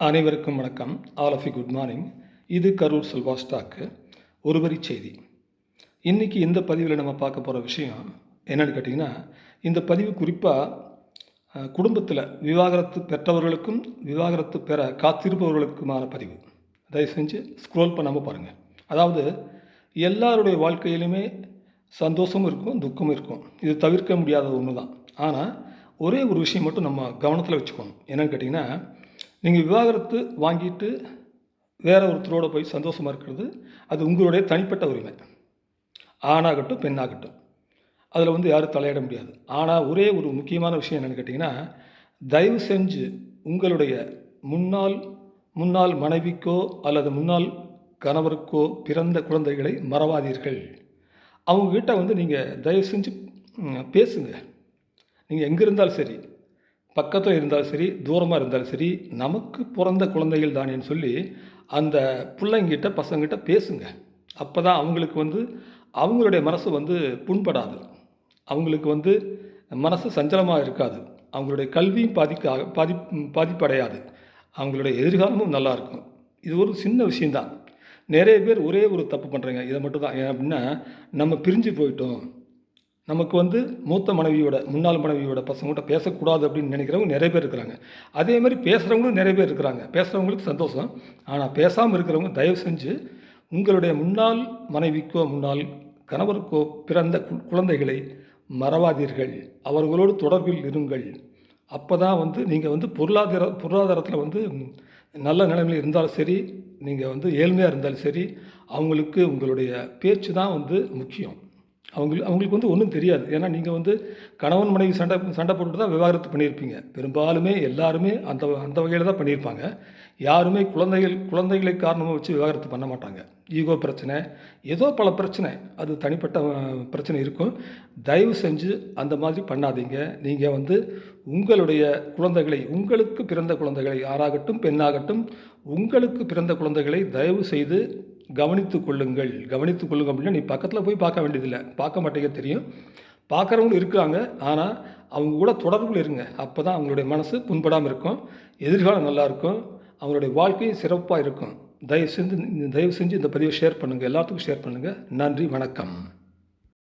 அனைவருக்கும் வணக்கம். All of you good morning. இது கரூர் செல்வா ஸ்டாக்கு ஒரு வரி செய்தி. இன்றைக்கி இந்த பதிவில் நம்ம பார்க்க போகிற விஷயம் என்னென்னு கேட்டிங்கன்னா, இந்த பதிவு குறிப்பாக குடும்பத்தில் விவாகரத்து பெற்றவர்களுக்கும் விவாகரத்து பெற காத்திருப்பவர்களுக்குமான பதிவு. தயவு செஞ்சு ஸ்க்ரோல் பண்ணாமல் பாருங்கள். அதாவது எல்லாருடைய வாழ்க்கையிலுமே சந்தோஷமும் இருக்கும், துக்கமும் இருக்கும். இது தவிர்க்க முடியாத ஒன்று தான். ஆனால் ஒரே ஒரு விஷயம் மட்டும் நம்ம கவனத்தில் வச்சுக்கணும். என்னென்னு கேட்டிங்கன்னா, நீங்கள் விவாகரத்து வாங்கிட்டு வேற ஒருத்தரோடு போய் சந்தோஷமாக இருக்கிறது அது உங்களுடைய தனிப்பட்ட உரிமை. ஆணாகட்டும் பெண்ணாகட்டும், அதில் யாரும் தலையிட முடியாது. ஆனால் ஒரே ஒரு முக்கியமான விஷயம் என்னென்னு கேட்டிங்கன்னா, தயவு செஞ்சு உங்களுடைய முன்னாள் மனைவிக்கோ அல்லது முன்னாள் கணவருக்கோ பிறந்த குழந்தைகளை மறவாதீர்கள். அவங்கக்கிட்ட நீங்கள் தயவு செஞ்சு பேசுங்க. நீங்கள் எங்கே இருந்தாலும் சரி, பக்கத்தில் இருந்தாலும் சரி, தூரமாக இருந்தாலும் சரி, நமக்கு பிறந்த குழந்தைகள் தானேன்னு சொல்லி அந்த பிள்ளைங்கிட்ட பசங்கிட்ட பேசுங்க. அப்போ தான் அவங்களுக்கு அவங்களுடைய மனசு புண்படாது. அவங்களுக்கு மனசு சஞ்சலமாக இருக்காது. அவங்களுடைய கல்வியும் பாதிப்படையாது. அவங்களுடைய எதிர்காலமும் நல்லாயிருக்கும். இது ஒரு சின்ன விஷயந்தான். நிறைய பேர் ஒரே ஒரு தப்பு பண்ணுறீங்க. இதை மட்டும் தான். ஏன் அப்படின்னா, நம்ம பிரிஞ்சு போயிட்டோம், நமக்கு மூத்த மனைவியோட முன்னாள் மனைவியோட பசங்கள்கிட்ட பேசக்கூடாது அப்படின்னு நினைக்கிறவங்க நிறைய பேர் இருக்கிறாங்க. அதே மாதிரி பேசுகிறவங்களும் நிறைய பேர் இருக்கிறாங்க. பேசுகிறவங்களுக்கு சந்தோஷம். ஆனால் பேசாமல் இருக்கிறவங்க தயவு செஞ்சு உங்களுடைய முன்னாள் மனைவிக்கோ முன்னாள் கணவருக்கோ பிறந்த குழந்தைகளை மறவாதீர்கள். அவர்களோடு தொடர்பில் இருங்கள். அப்போ தான் நீங்கள் பொருளாதாரத்தில் நல்ல நிலைமையில் இருந்தாலும் சரி, நீங்கள் ஏழ்மையாக இருந்தாலும் சரி, அவங்களுக்கு உங்களுடைய பேச்சு தான் முக்கியம். அவங்களுக்கு ஒன்றும் தெரியாது. ஏன்னா நீங்கள் கணவன் மனைவி சண்டை போட்டு தான் விவாகரத்து பண்ணியிருப்பீங்க. பெரும்பாலுமே எல்லாருமே அந்த வகையில் தான் பண்ணியிருப்பாங்க. யாருமே குழந்தைகளை காரணமாக வச்சு விவாகரத்து பண்ண மாட்டாங்க. ஈகோ பிரச்சனை, ஏதோ பல பிரச்சனை, அது தனிப்பட்ட பிரச்சனை இருக்கும். தயவு செஞ்சு அந்த மாதிரி பண்ணாதீங்க. நீங்கள் உங்களுடைய குழந்தைகளை, உங்களுக்கு பிறந்த குழந்தைகளை, ஆறாகட்டும் பெண்ணாகட்டும், உங்களுக்கு பிறந்த குழந்தைகளை தயவு செய்து கவனித்து கொள்ளுங்கள் அப்படின்னா நீ பக்கத்தில் போய் பார்க்க வேண்டியதில்லை. பார்க்க மாட்டேங்க, தெரியும். பார்க்குறவங்களும் இருக்கிறாங்க. ஆனால் அவங்க கூட தொடர்பில் இருங்க. அப்போ தான் அவங்களுடைய மனசு புண்படாமல் இருக்கும், எதிர்காலம் நல்லாயிருக்கும், அவங்களுடைய வாழ்க்கையும் சிறப்பாக இருக்கும். தயவு செஞ்சு இந்த பதிவை ஷேர் பண்ணுங்கள். எல்லாத்துக்கும் ஷேர் பண்ணுங்கள். நன்றி, வணக்கம்.